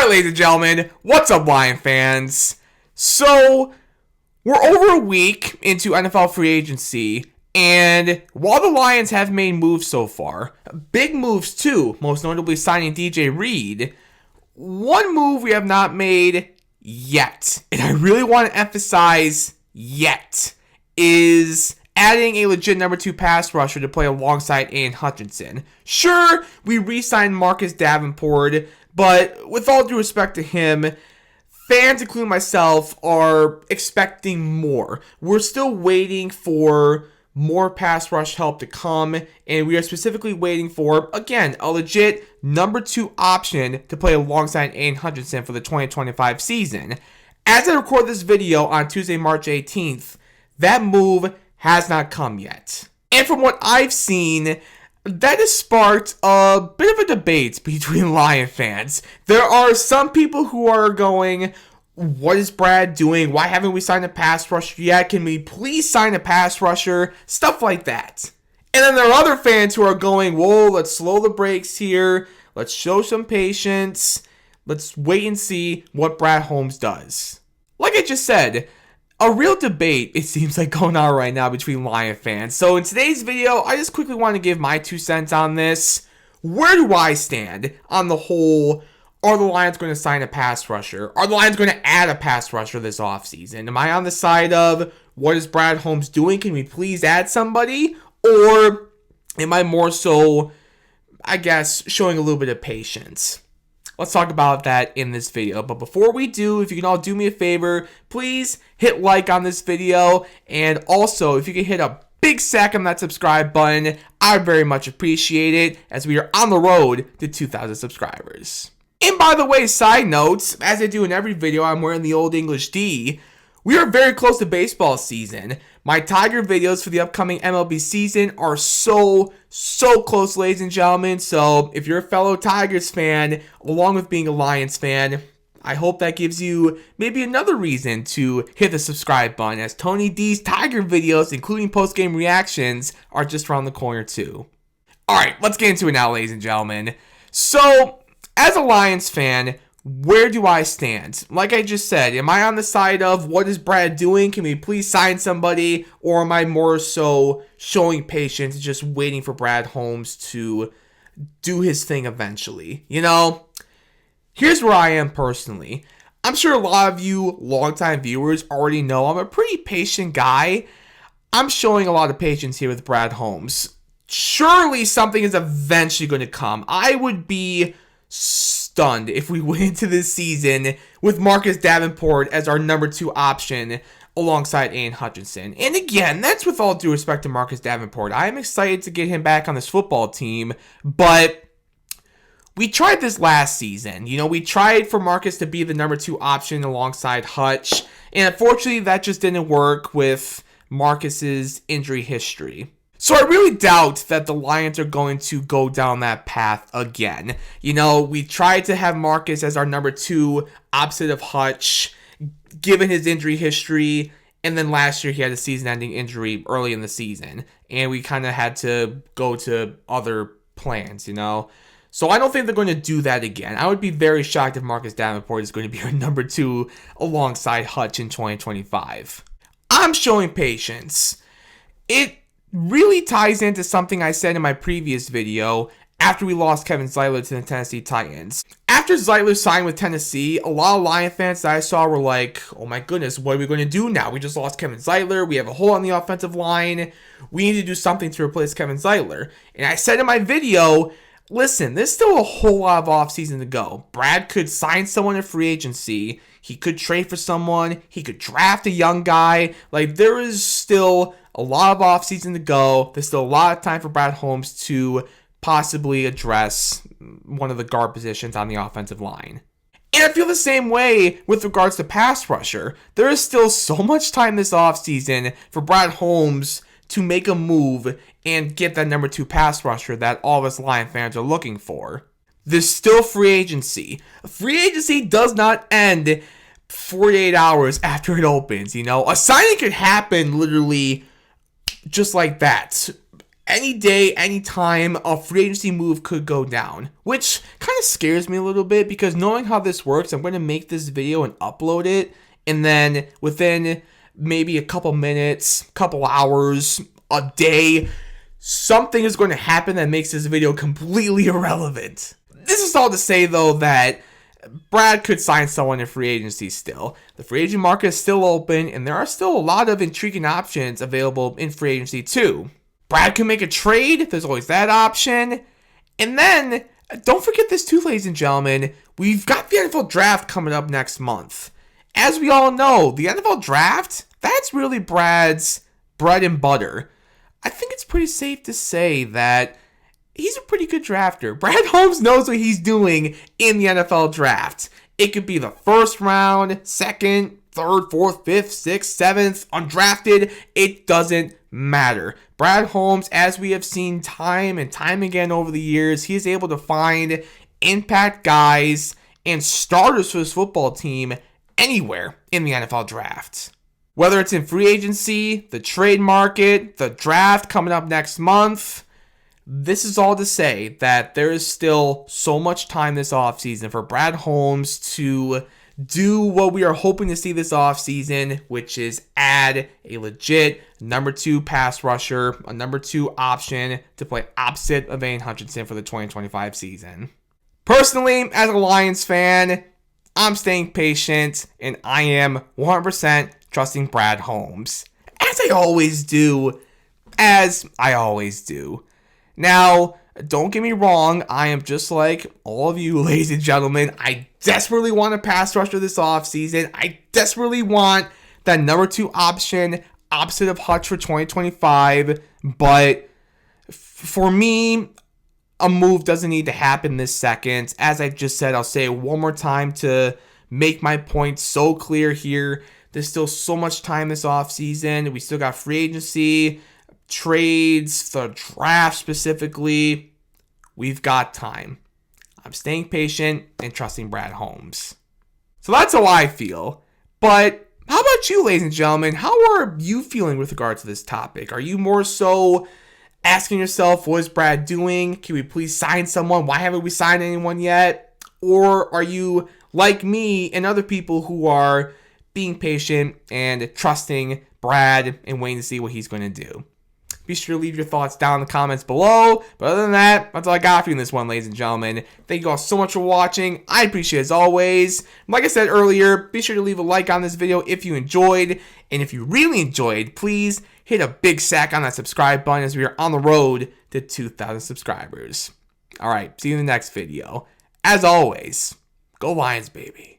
Alright, ladies and gentlemen, what's up, Lion fans? So, we're over a week into NFL free agency, and while the Lions have made moves so far, big moves too, most notably signing DJ Reed, one move we have not made yet, and I really want to emphasize yet, is adding a legit number 2 pass rusher to play alongside Aiden Hutchinson. Sure, we re-signed Marcus Davenport, but with all due respect to him, fans, including myself, are expecting more. We're still waiting for more pass rush help to come, and we are specifically waiting for, again, a legit number 2 option to play alongside Aiden Hutchinson for the 2025 season. As I record this video on Tuesday, March 18th, that move has not come yet. And from what I've seen, that has sparked a bit of a debate between Lion fans. There are some people who are going, what is Brad doing? Why haven't we signed a pass rusher yet? Can we please sign a pass rusher? Stuff like that. And then there are other fans who are going, whoa, let's slow the brakes here. Let's show some patience. Let's wait and see what Brad Holmes does. Like I just said, a real debate, it seems like, going on right now between Lion fans. So in today's video, I just quickly want to give my 2 cents on this. Where do I stand on the whole, are the Lions going to sign a pass rusher? Are the Lions going to add a pass rusher this offseason? Am I on the side of, what is Brad Holmes doing? Can we please add somebody? Or am I more so, I guess, showing a little bit of patience? Let's talk about that in this video. But before we do, if you can all do me a favor, please hit like on this video. And also, if you can hit a big sack on that subscribe button, I very much appreciate it, as we are on the road to 2,000 subscribers. And by the way, side notes, as I do in every video, I'm wearing the Old English D. We are very close to baseball season. My Tiger videos for the upcoming MLB season are so close, ladies and gentlemen. So if you're a fellow Tigers fan, along with being a Lions fan, I hope that gives you maybe another reason to hit the subscribe button, as Tony D's Tiger videos, including post-game reactions, are just around the corner too. Alright, let's get into it now, ladies and gentlemen. So, as a Lions fan, where do I stand? Like I just said, am I on the side of, what is Brad doing? Can we please sign somebody? Or am I more so showing patience and just waiting for Brad Holmes to do his thing eventually? You know, here's where I am personally. I'm sure a lot of you longtime viewers already know I'm a pretty patient guy. I'm showing a lot of patience here with Brad Holmes. Surely something is eventually going to come. I would be stunned if we went into this season with Marcus Davenport as our number 2 option alongside Aiden Hutchinson. And again, that's with all due respect to Marcus Davenport. I am excited to get him back on this football team, but we tried this last season. You know, we tried for Marcus to be the number 2 option alongside Hutch, and unfortunately that just didn't work with Marcus's injury history. So I really doubt that the Lions are going to go down that path again. You know, we tried to have Marcus as our number 2 opposite of Hutch, given his injury history, and then last year he had a season-ending injury early in the season, and we kind of had to go to other plans, you know? So I don't think they're going to do that again. I would be very shocked if Marcus Davenport is going to be our number 2 alongside Hutch in 2025. I'm showing patience. It really ties into something I said in my previous video after we lost Kevin Zeitler to the Tennessee Titans. After Zeitler signed with Tennessee, a lot of Lion fans that I saw were like, oh my goodness, what are we going to do now? We just lost Kevin Zeitler. We have a hole on the offensive line. We need to do something to replace Kevin Zeitler. And I said in my video, listen, there's still a whole lot of offseason to go. Brad could sign someone in free agency. He could trade for someone. He could draft a young guy. Like, there is still a lot of offseason to go. There's still a lot of time for Brad Holmes to possibly address one of the guard positions on the offensive line. And I feel the same way with regards to pass rusher. There is still so much time this offseason for Brad Holmes to make a move and get that number 2 pass rusher that all of us Lion fans are looking for. There's still free agency. Free agency does not end 48 hours after it opens, you know? A signing could happen literally just like that. any day, any time, a free agency move could go down, which kind of scares me a little bit because knowing how this works, I'm going to make this video and upload it, and then within maybe a couple minutes, couple hours, a day, something is going to happen that makes this video completely irrelevant. This is all to say, though, that Brad could sign someone in free agency still. The free agent market is still open, and there are still a lot of intriguing options available in free agency, too. Brad can make a trade. There's always that option. And then, don't forget this too, ladies and gentlemen. We've got the NFL draft coming up next month. As we all know, the NFL draft, that's really Brad's bread and butter. I think it's pretty safe to say that he's a pretty good drafter. Brad Holmes knows what he's doing in the NFL draft. It could be the first round, second, third, fourth, fifth, sixth, seventh, undrafted. It doesn't matter. Brad Holmes, as we have seen time and time again over the years, he is able to find impact guys and starters for his football team anywhere in the NFL draft. Whether it's in free agency, the trade market, the draft coming up next month, this is all to say that there is still so much time this offseason for Brad Holmes to do what we are hoping to see this offseason, which is add a legit number 2 pass rusher, a number 2 option to play opposite of Aiden Hutchinson for the 2025 season. Personally, as a Lions fan, I'm staying patient, and I am 100% trusting Brad Holmes. As I always do. Now, don't get me wrong, I am just like all of you, ladies and gentlemen. I desperately want a pass rusher this offseason. I desperately want that number 2 option opposite of Hutch for 2025. But for me, a move doesn't need to happen this second. As I just said, I'll say it one more time to make my point so clear here. There's still so much time this offseason. We still got free agency, trades, the draft specifically. We've got time. I'm staying patient and trusting Brad Holmes. So that's how I feel. But how about you, ladies and gentlemen? How are you feeling with regard to this topic? Are you more so asking yourself, what is Brad doing? Can we please sign someone? Why haven't we signed anyone yet? Or are you like me and other people who are being patient and trusting Brad and waiting to see what he's going to do? Be sure to leave your thoughts down in the comments below. But other than that, that's all I got for you in this one, ladies and gentlemen. Thank you all so much for watching. I appreciate it as always. Like I said earlier, be sure to leave a like on this video if you enjoyed. And if you really enjoyed, please hit a big sack on that subscribe button as we are on the road to 2,000 subscribers. All right, see you in the next video. As always, go Lions, baby.